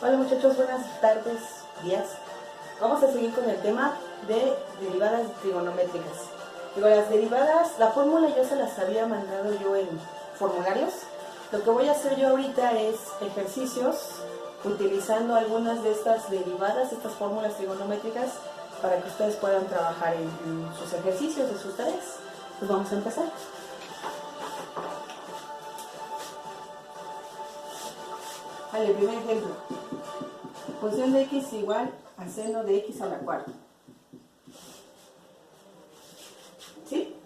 Hola muchachos, buenas tardes, días. Vamos a seguir con el tema de derivadas trigonométricas. Digo, las derivadas, la fórmula yo se las había mandado yo en formularios. Lo que voy a hacer yo ahorita es ejercicios utilizando algunas de estas derivadas, estas fórmulas trigonométricas, para que ustedes puedan trabajar en sus ejercicios, de sus tareas. Pues vamos a empezar. Vale, primer ejemplo. Función de x igual a seno de x a la cuarta. ¿Sí?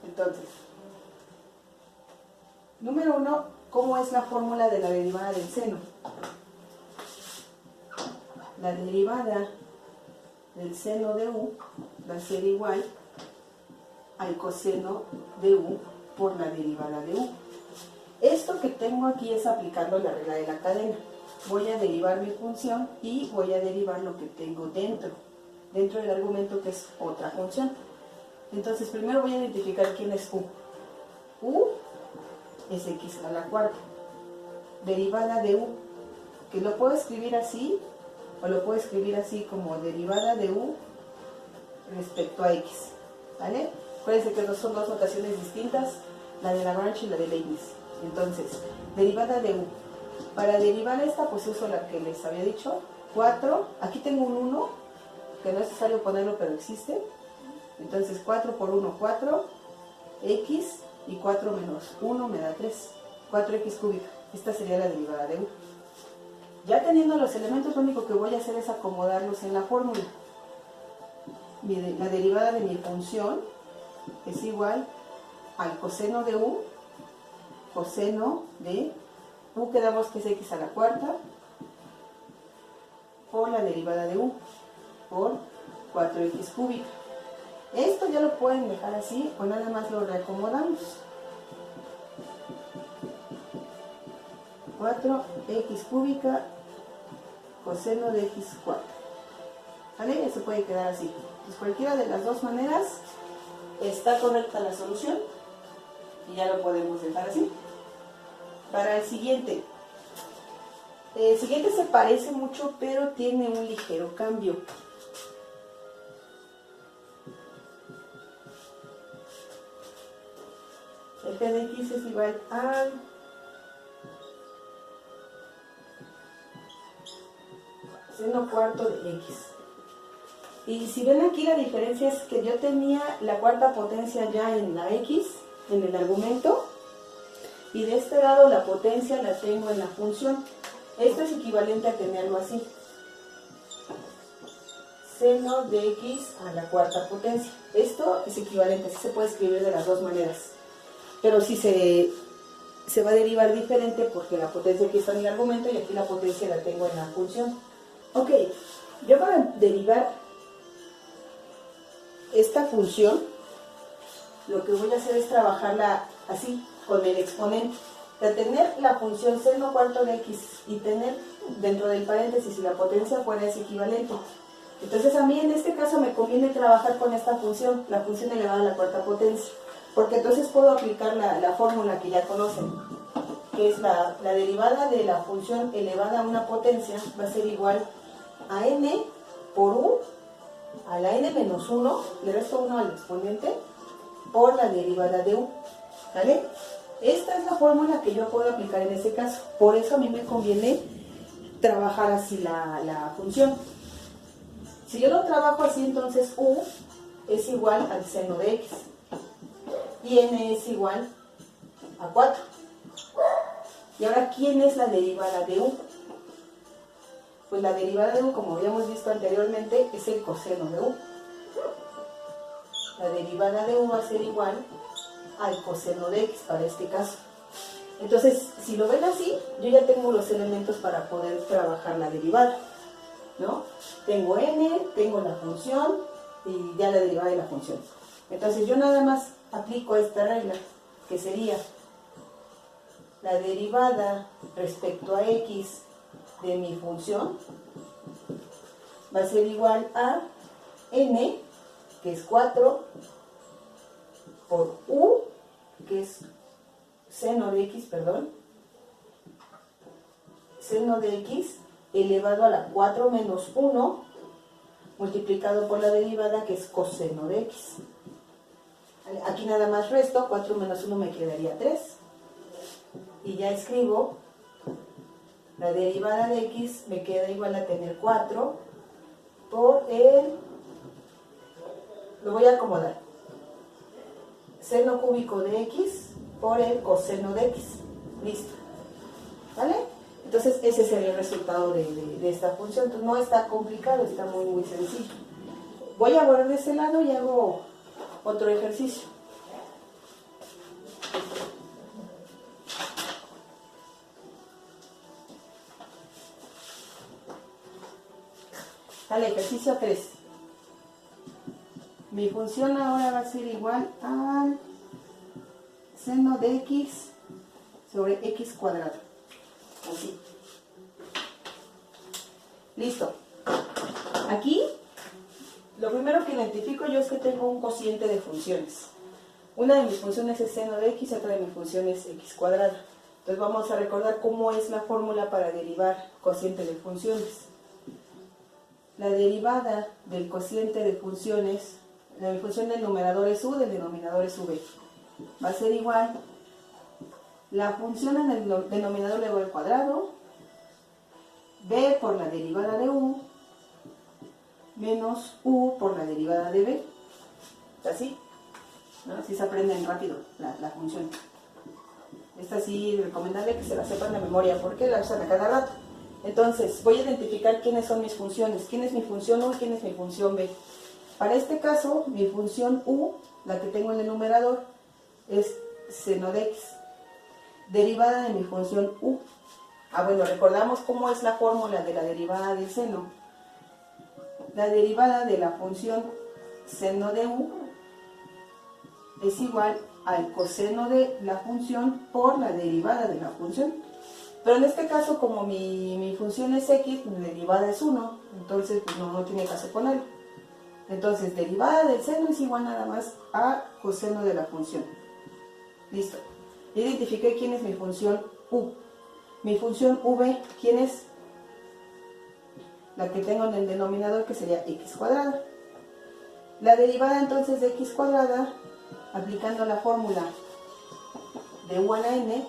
Entonces, número 1, ¿cómo es la fórmula de la derivada del seno? La derivada del seno de u va a ser igual al coseno de u por la derivada de u. Esto que tengo aquí es aplicando la regla de la cadena. Voy a derivar mi función y voy a derivar lo que tengo dentro del argumento, que es otra función. Entonces primero voy a identificar quién es u. U es x a la cuarta. Derivada de u, que lo puedo escribir así o lo puedo escribir así como derivada de u respecto a x. ¿Vale? Acuérdense que son dos notaciones distintas, la de Lagrange y la de Leibniz. Entonces, derivada de u. Para derivar esta, pues uso la que les había dicho, 4. Aquí tengo un 1, que no es necesario ponerlo, pero existe. Entonces, 4 por 1, 4, x, y 4 menos 1 me da 3. 4x cúbica. Esta sería la derivada de u. Ya teniendo los elementos, lo único que voy a hacer es acomodarlos en la fórmula. La derivada de mi función es igual al coseno de u, coseno de u, quedamos que es x a la cuarta, por la derivada de u, por 4x cúbica. Esto ya lo pueden dejar así o nada más lo reacomodamos. 4x cúbica coseno de x cuarta. ¿Vale? Eso puede quedar así. Pues cualquiera de las dos maneras está correcta la solución y ya lo podemos dejar así. Para el siguiente se parece mucho, pero tiene un ligero cambio. El g de x es igual a seno cuarto de x. Y si ven aquí, la diferencia es que yo tenía la cuarta potencia ya en la x, en el argumento, y de este lado la potencia la tengo en la función. Esto es equivalente a tenerlo así. Seno de x a la cuarta potencia. Esto es equivalente, así se puede escribir de las dos maneras. Pero sí se va a derivar diferente porque la potencia aquí está en el argumento y aquí la potencia la tengo en la función. Ok, yo para derivar esta función, lo que voy a hacer es trabajarla así, con el exponente. De tener la función seno cuarto de x y tener dentro del paréntesis si la potencia fuera es equivalente. Entonces a mí en este caso me conviene trabajar con esta función, la función elevada a la cuarta potencia, porque entonces puedo aplicar la fórmula que ya conocen, que es la derivada de la función elevada a una potencia va a ser igual a n por u a la n menos 1, le resto 1 al exponente, por la derivada de u. ¿Vale? Esta es la fórmula que yo puedo aplicar en este caso. Por eso a mí me conviene trabajar así la función. Si yo lo trabajo así, entonces u es igual al seno de x y n es igual a 4. Y ahora, ¿quién es la derivada de u? Pues la derivada de u, como habíamos visto anteriormente, es el coseno de u. La derivada de u va a ser igual al coseno de x para este caso. Entonces, si lo ven así, yo ya tengo los elementos para poder trabajar la derivada, ¿no? Tengo n, tengo la función y ya la derivada de la función. Entonces yo nada más aplico esta regla, que sería la derivada respecto a x de mi función va a ser igual a n, que es 4, por u, que es seno de x, seno de x elevado a la 4 menos 1 multiplicado por la derivada, que es coseno de x. Aquí nada más resto, 4 menos 1 me quedaría 3. Y ya escribo la derivada de x, me queda igual a tener 4 por el, lo voy a acomodar, seno cúbico de x por el coseno de x. Listo. ¿Vale? Entonces ese sería el resultado de esta función. Entonces no está complicado, está muy sencillo. Voy a borrar de este lado y hago otro ejercicio. Dale, ejercicio 3. Mi función ahora va a ser igual al seno de x sobre x cuadrado. Así. Listo. Aquí, lo primero que identifico yo es que tengo un cociente de funciones. Una de mis funciones es seno de x, otra de mis funciones es x cuadrado. Entonces vamos a recordar cómo es la fórmula para derivar cociente de funciones. La derivada del cociente de funciones, la función del numerador es u, del denominador es v. Va a ser igual la función en el denominador de v al cuadrado, b por la derivada de u, menos u por la derivada de b. ¿Así? ¿No? Así se aprenden rápido la función. Esta sí, recomendable que se la sepan de memoria porque la usan a cada rato. Entonces, voy a identificar quiénes son mis funciones. ¿Quién es mi función u y quién es mi función b? Para este caso, mi función u, la que tengo en el numerador, es seno de x, derivada de mi función u. Bueno, recordamos cómo es la fórmula de la derivada del seno. La derivada de la función seno de u es igual al coseno de la función por la derivada de la función. Pero en este caso, como mi función es x, mi derivada es 1, entonces pues no tiene caso ponerlo. Entonces, derivada del seno es igual nada más a coseno de la función. Listo. Identifiqué quién es mi función u. Mi función v, ¿quién es? La que tengo en el denominador, que sería x cuadrada. La derivada entonces de x cuadrada, aplicando la fórmula de u a la n,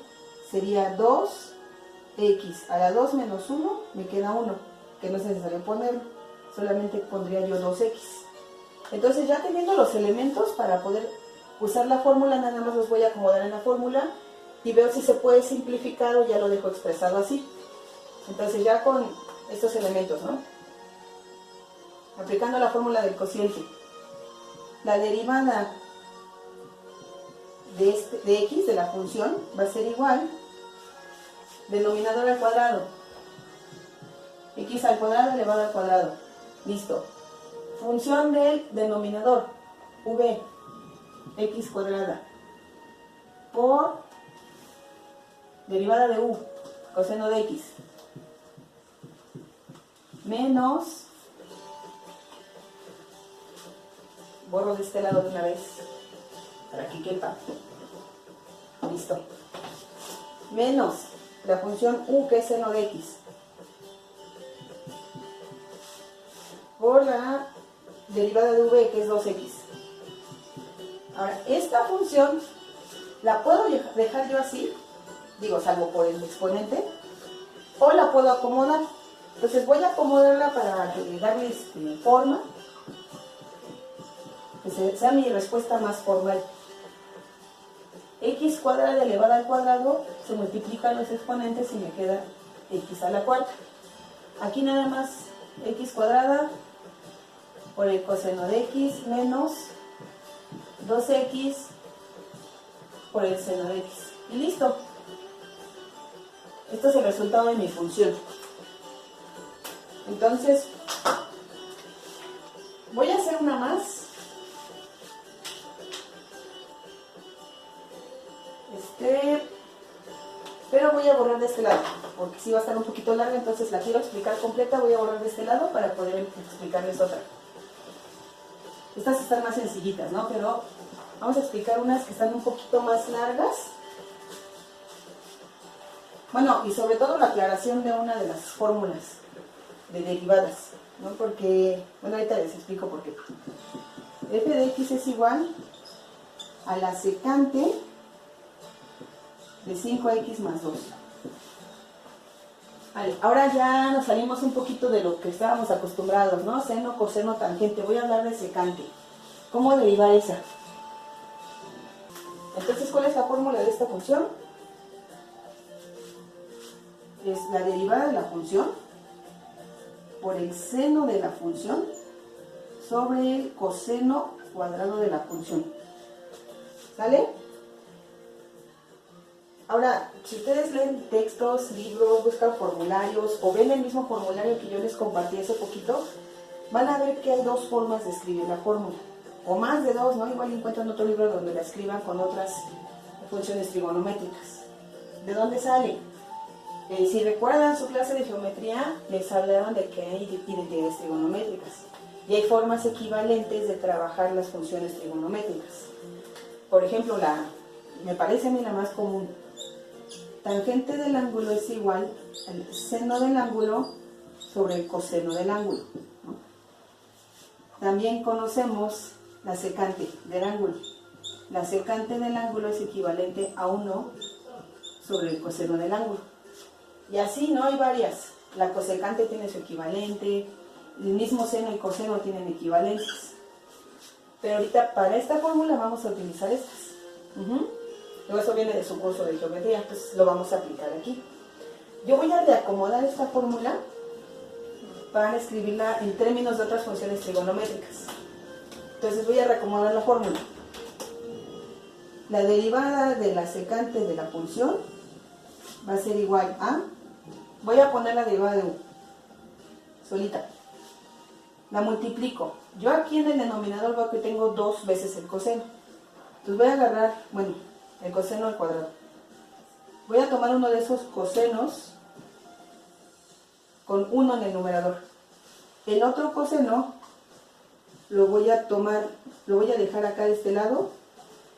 sería 2x a la 2 menos 1, me queda 1, que no es necesario ponerlo, solamente pondría yo 2x. Entonces ya teniendo los elementos para poder usar la fórmula, nada más los voy a acomodar en la fórmula y veo si se puede simplificar o ya lo dejo expresado así. Entonces ya con estos elementos, ¿no? Aplicando la fórmula del cociente, la derivada de x, de la función, va a ser igual denominador al cuadrado, x al cuadrado elevado al cuadrado. Listo. Función del denominador, v, x cuadrada, por derivada de u, coseno de x, menos, borro de este lado de una vez, para que quepa. Listo. Menos la función u, que es seno de x, por la derivada de v, que es 2x. Ahora, esta función la puedo dejar yo así, digo, salvo por el exponente, o la puedo acomodar. Entonces voy a acomodarla para darle forma, que sea mi respuesta más formal. X cuadrada elevada al cuadrado, se multiplican los exponentes y me queda x a la cuarta. Aquí nada más x cuadrada por el coseno de x menos 2x por el seno de x. Y listo. Esto es el resultado de mi función. Entonces, voy a hacer una más. Pero voy a borrar de este lado, porque si va a estar un poquito larga, entonces la quiero explicar completa. Voy a borrar de este lado para poder explicarles otra. Estas están más sencillitas, ¿no? Pero vamos a explicar unas que están un poquito más largas. Bueno, y sobre todo la aclaración de una de las fórmulas. de derivadas, ¿no? Porque, bueno, ahorita les explico por qué. F de x es igual a la secante de 5x más 2. Vale, ahora ya nos salimos un poquito de lo que estábamos acostumbrados, ¿no? Seno, coseno, tangente. Voy a hablar de secante. ¿Cómo derivar esa? Entonces, ¿cuál es la fórmula de esta función? Es la derivada de la función por el seno de la función sobre el coseno cuadrado de la función. ¿Sale? Ahora, si ustedes leen textos, libros, buscan formularios o ven el mismo formulario que yo les compartí hace poquito, van a ver que hay dos formas de escribir la fórmula. O más de dos, ¿no? Igual encuentran otro libro donde la escriban con otras funciones trigonométricas. ¿De dónde sale? Si recuerdan su clase de geometría, les hablaron de que hay identidades trigonométricas. Y hay formas equivalentes de trabajar las funciones trigonométricas. Por ejemplo, me parece a mí la más común. Tangente del ángulo es igual al seno del ángulo sobre el coseno del ángulo, ¿no? También conocemos la secante del ángulo. La secante del ángulo es equivalente a 1 sobre el coseno del ángulo. Y así, ¿no? Hay varias. La cosecante tiene su equivalente, el mismo seno y coseno tienen equivalencias. Pero ahorita para esta fórmula vamos a utilizar estas. Luego eso viene de su curso de geometría, entonces lo vamos a aplicar aquí. Yo voy a reacomodar esta fórmula para escribirla en términos de otras funciones trigonométricas. Entonces voy a reacomodar la fórmula. La derivada de la secante de la función va a ser igual a... Voy a poner la derivada de u, solita. La multiplico. Yo aquí en el denominador veo que tengo 2 veces el coseno. Entonces voy a agarrar, bueno, el coseno al cuadrado. Voy a tomar uno de esos cosenos con 1 en el numerador. El otro coseno lo voy a tomar, lo voy a dejar acá de este lado,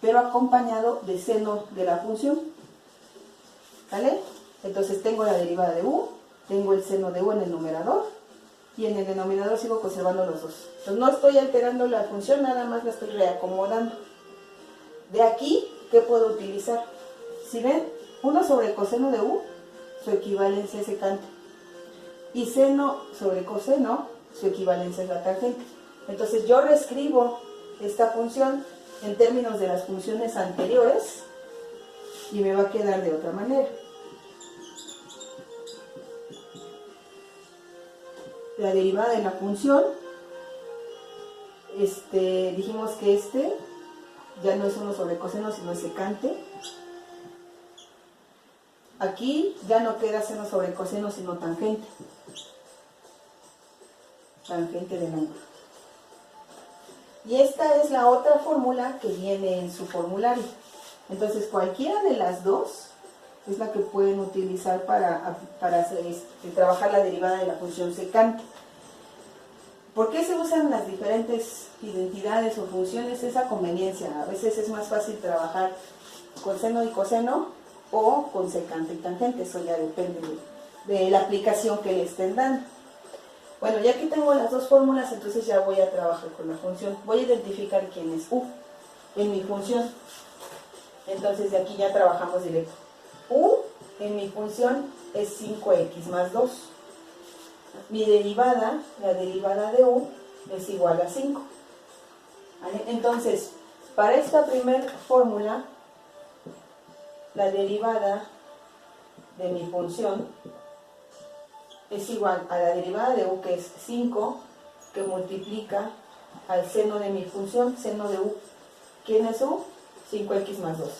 pero acompañado de seno de la función. ¿Vale? Entonces tengo la derivada de u, tengo el seno de u en el numerador, y en el denominador sigo conservando los dos. Entonces no estoy alterando la función, nada más la estoy reacomodando. De aquí, ¿qué puedo utilizar? Si ven, 1 sobre el coseno de u, su equivalencia es secante. Y seno sobre coseno, su equivalencia es la tangente. Entonces yo reescribo esta función en términos de las funciones anteriores y me va a quedar de otra manera. La derivada de la función, dijimos que ya no es 1 sobre coseno, sino es secante. Aquí ya no queda seno sobre coseno, sino tangente. Tangente del ángulo. Y esta es la otra fórmula que viene en su formulario. Entonces cualquiera de las dos es la que pueden utilizar para trabajar la derivada de la función secante. ¿Por qué se usan las diferentes identidades o funciones? Esa conveniencia. A veces es más fácil trabajar con seno y coseno o con secante y tangente. Eso ya depende de la aplicación que le estén dando. Bueno, ya que tengo las dos fórmulas, entonces ya voy a trabajar con la función. Voy a identificar quién es u en mi función. Entonces de aquí ya trabajamos directo. U en mi función es 5x más 2. Mi derivada, la derivada de u, es igual a 5. ¿Vale? Entonces, para esta primera fórmula, la derivada de mi función es igual a la derivada de u, que es 5, que multiplica al seno de mi función, seno de u. ¿Quién es u? 5x más 2.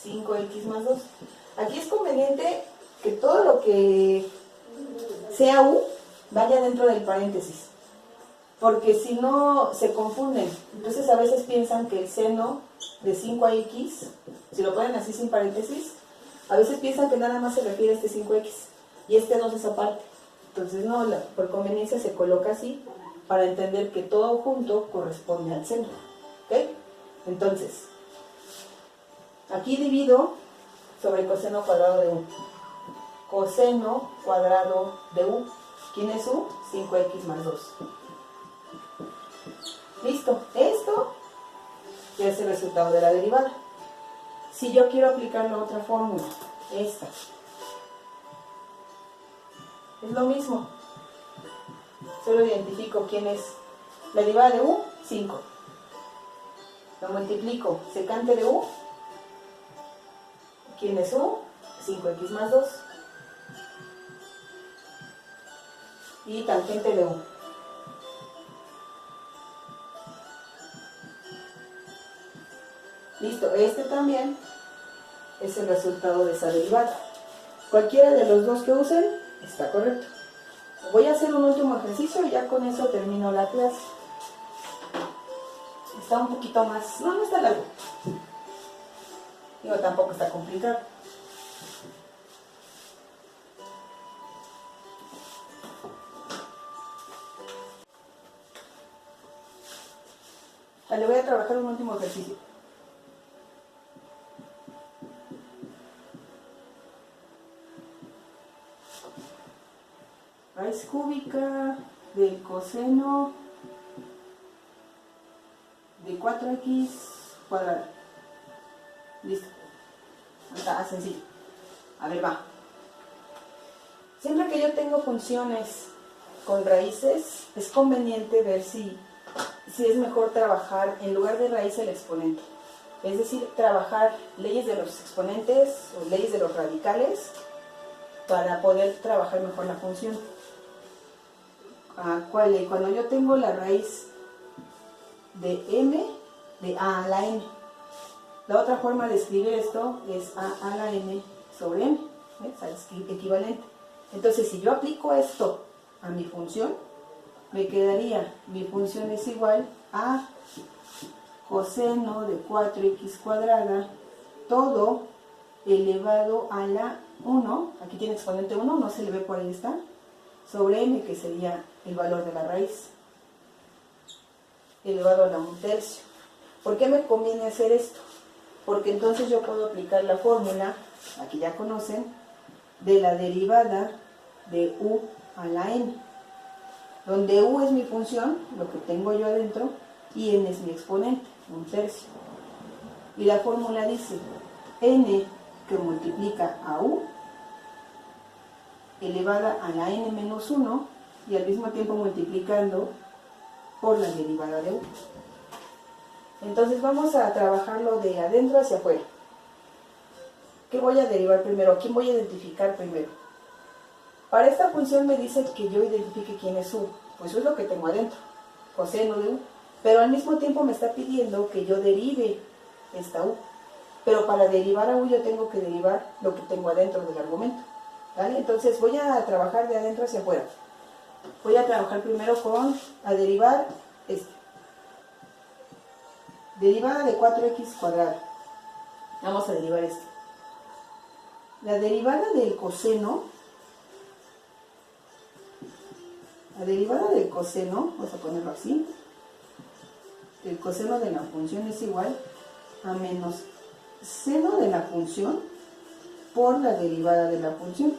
5x más 2. Aquí es conveniente que todo lo que sea u vaya dentro del paréntesis, porque si no se confunden. Entonces a veces piensan que el seno de 5x, si lo ponen así sin paréntesis, a veces piensan que nada más se refiere a este 5x y este 2 es aparte. Entonces no, por conveniencia se coloca así para entender que todo junto corresponde al seno. ¿Ok? Entonces, aquí divido sobre coseno cuadrado de u. Coseno cuadrado de u. ¿Quién es U? 5x más 2. Listo. Esto ya es el resultado de la derivada. Si yo quiero aplicar la otra fórmula, esta, es lo mismo. Solo identifico quién es la derivada de U, 5. Lo multiplico, secante de U, ¿quién es U? 5x más 2. Y tangente de U. Listo, este también es el resultado de esa derivada. Cualquiera de los dos que usen está correcto. Voy a hacer un último ejercicio y ya con eso termino la clase. Está un poquito más, no está largo. Digo, tampoco está complicado. Le voy a trabajar un último ejercicio. Raíz cúbica del coseno de 4x cuadrado. Listo. Está sencillo. A ver, va. Siempre que yo tengo funciones con raíces, es conveniente ver si es mejor trabajar en lugar de raíz el exponente. Es decir, trabajar leyes de los exponentes o leyes de los radicales para poder trabajar mejor la función. Cuando yo tengo la raíz de m de a a la n, la otra forma de escribir esto es a a la n sobre m, es equivalente. Entonces, si yo aplico esto a mi función, me quedaría, mi función es igual a coseno de 4x cuadrada, todo elevado a la 1, aquí tiene exponente 1, no se le ve por ahí está, sobre m, que sería el valor de la raíz, elevado a la 1/3. ¿Por qué me conviene hacer esto? Porque entonces yo puedo aplicar la fórmula, aquí ya conocen, de la derivada de u a la n, donde u es mi función, lo que tengo yo adentro, y n es mi exponente, 1/3. Y la fórmula dice n que multiplica a u elevada a la n menos 1 y al mismo tiempo multiplicando por la derivada de u. Entonces vamos a trabajarlo de adentro hacia afuera. ¿Qué voy a derivar primero? ¿Quién voy a identificar primero? Para esta función me dice que yo identifique quién es u. Pues eso es lo que tengo adentro, coseno de u. Pero al mismo tiempo me está pidiendo que yo derive esta u. Pero para derivar a u yo tengo que derivar lo que tengo adentro del argumento. ¿Vale? Entonces voy a trabajar de adentro hacia afuera. Voy a trabajar primero a derivar este. Derivada de 4x cuadrado. Vamos a derivar esto. La derivada del coseno, vamos a ponerlo así, el coseno de la función es igual a menos seno de la función por la derivada de la función.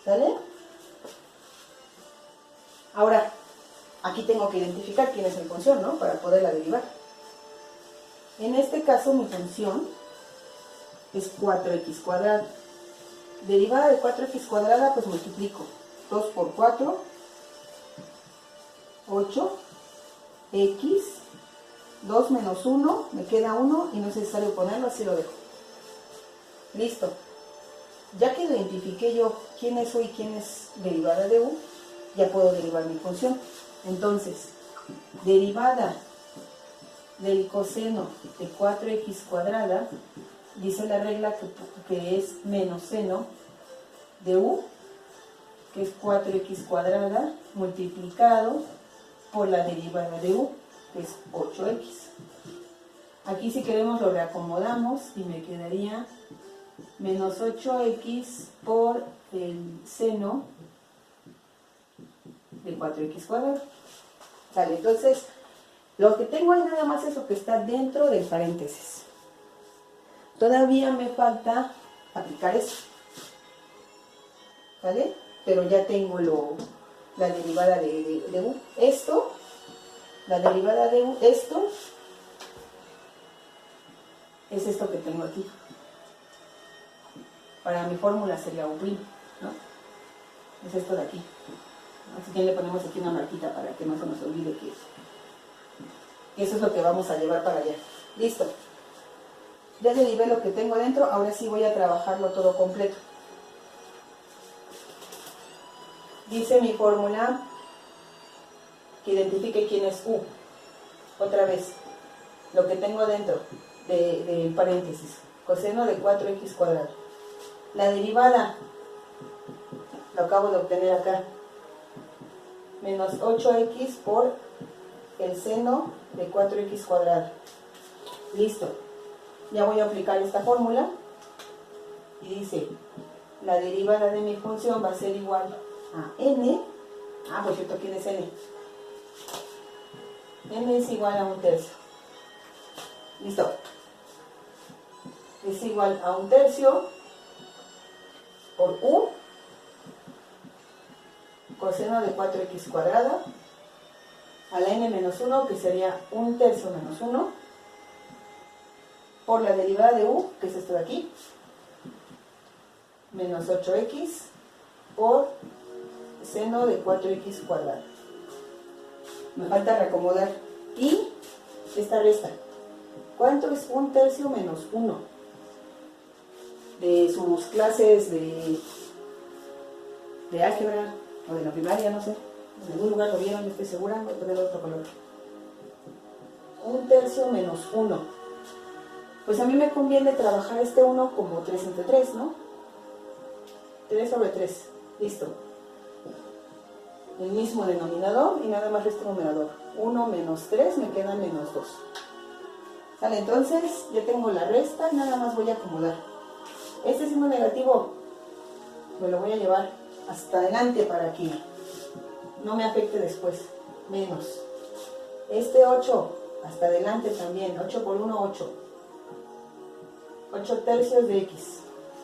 ¿Sale? Ahora, aquí tengo que identificar quién es mi función, ¿no? Para poderla derivar. En este caso, mi función es 4x cuadrado. Derivada de 4x cuadrada, pues multiplico. 2 por 4, 8, x, 2 menos 1, me queda 1 y no es necesario ponerlo, así lo dejo. Listo. Ya que identifiqué yo quién es u y quién es derivada de u, ya puedo derivar mi función. Entonces, derivada del coseno de 4x cuadrada, dice la regla que es menos seno de u, que es 4x cuadrada, multiplicado por la derivada de u, que es 8x. Aquí si queremos lo reacomodamos y me quedaría menos 8x por el seno de 4x cuadrado. Vale, entonces lo que tengo ahí nada más es lo que está dentro del paréntesis. Todavía me falta aplicar eso. ¿Vale? pero ya tengo la derivada de u. Esto, la derivada de u, esto es esto que tengo aquí. Para mi fórmula sería u', ¿no? Es esto de aquí. Así que le ponemos aquí una marquita para que no se nos olvide que eso es lo que vamos a llevar para allá. Listo. Ya derivé lo que tengo dentro, ahora sí voy a trabajarlo todo completo. Dice mi fórmula que identifique quién es u. Otra vez, lo que tengo dentro de paréntesis, coseno de 4x cuadrado. La derivada, lo acabo de obtener acá, menos 8x por el seno de 4x cuadrado. Listo. Ya voy a aplicar esta fórmula y dice, la derivada de mi función va a ser igual a n. Por cierto, ¿quién es n? N es igual a 1/3. Listo. Es igual a 1/3 por u coseno de 4x cuadrada a la n menos 1, que sería 1/3 menos 1, por la derivada de u, que es esto de aquí, menos 8x por seno de 4x cuadrado. Me falta reacomodar. Y esta resta. ¿Cuánto es 1/3 menos 1? De sus clases de álgebra o de la primaria, no sé. En algún lugar lo vieron, no estoy segura. Voy a poner otro color. 1/3 menos 1. Pues a mí me conviene trabajar este 1 como 3 entre 3, ¿no? 3 sobre 3. Listo. El mismo denominador y nada más este numerador. 1 menos 3 me queda menos 2. Vale, entonces ya tengo la resta y nada más voy a acomodar. Este signo negativo me lo voy a llevar hasta adelante para que no me afecte después. Menos. Este 8 hasta adelante también. 8 por 1, 8. 8/3 de x.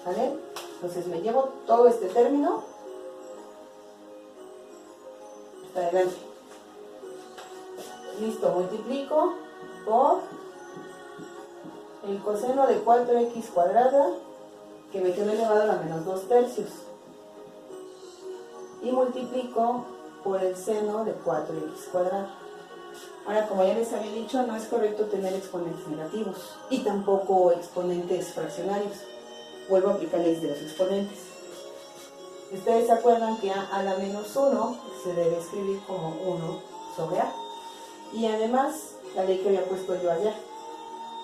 ¿Vale? Entonces me llevo todo este término hasta adelante. Listo, multiplico por el coseno de 4x cuadrada, que me quedó elevado a la menos 2/3. Y multiplico por el seno de 4x cuadrado. Ahora, como ya les había dicho, no es correcto tener exponentes negativos y tampoco exponentes fraccionarios. Vuelvo a aplicar la ley de los exponentes. Ustedes se acuerdan que a la menos 1 se debe escribir como 1 sobre a. Y además, la ley que había puesto yo allá,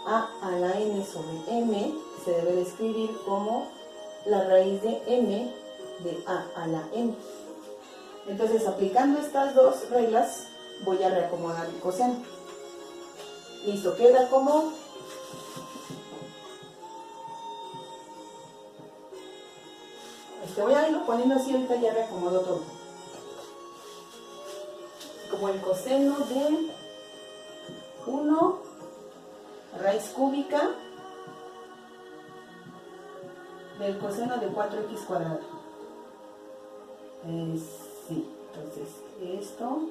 a la n sobre m se debe de escribir como la raíz de m de a la n. Entonces, aplicando estas dos reglas, voy a reacomodar el coseno. Listo, queda como voy a irlo poniendo así, ahorita ya reacomodo todo. Como el coseno de 1 raíz cúbica del coseno de 4x cuadrado. Sí, entonces esto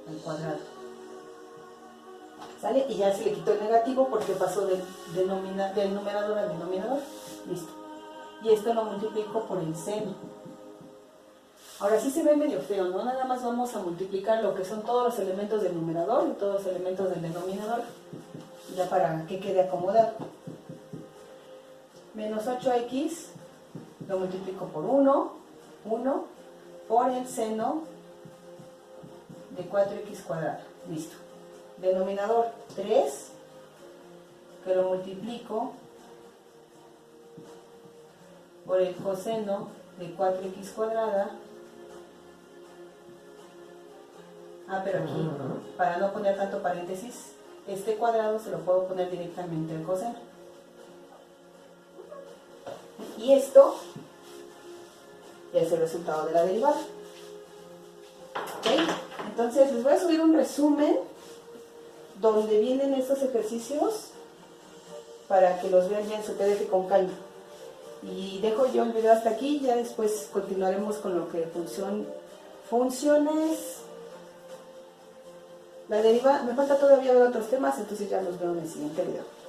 al cuadrado. ¿Sale? Y ya se le quitó el negativo porque pasó del numerador al denominador. Listo. Y esto lo multiplico por el seno. Ahora sí se ve medio feo, ¿no? Nada más vamos a multiplicar lo que son todos los elementos del numerador y todos los elementos del denominador. Ya para que quede acomodado. Menos 8x lo multiplico por 1 por el seno de 4x cuadrado. Listo. Denominador 3, que lo multiplico por el coseno de 4x cuadrada. Pero aquí, para no poner tanto paréntesis, este cuadrado se lo puedo poner directamente al coseno. Y esto ya es el resultado de la derivada. ¿Okay? Entonces les voy a subir un resumen donde vienen estos ejercicios para que los vean ya en su PDF con calma. Y dejo yo el video hasta aquí, ya después continuaremos con lo que funciones. La derivada, me falta todavía ver otros temas, entonces ya los veo en el siguiente video.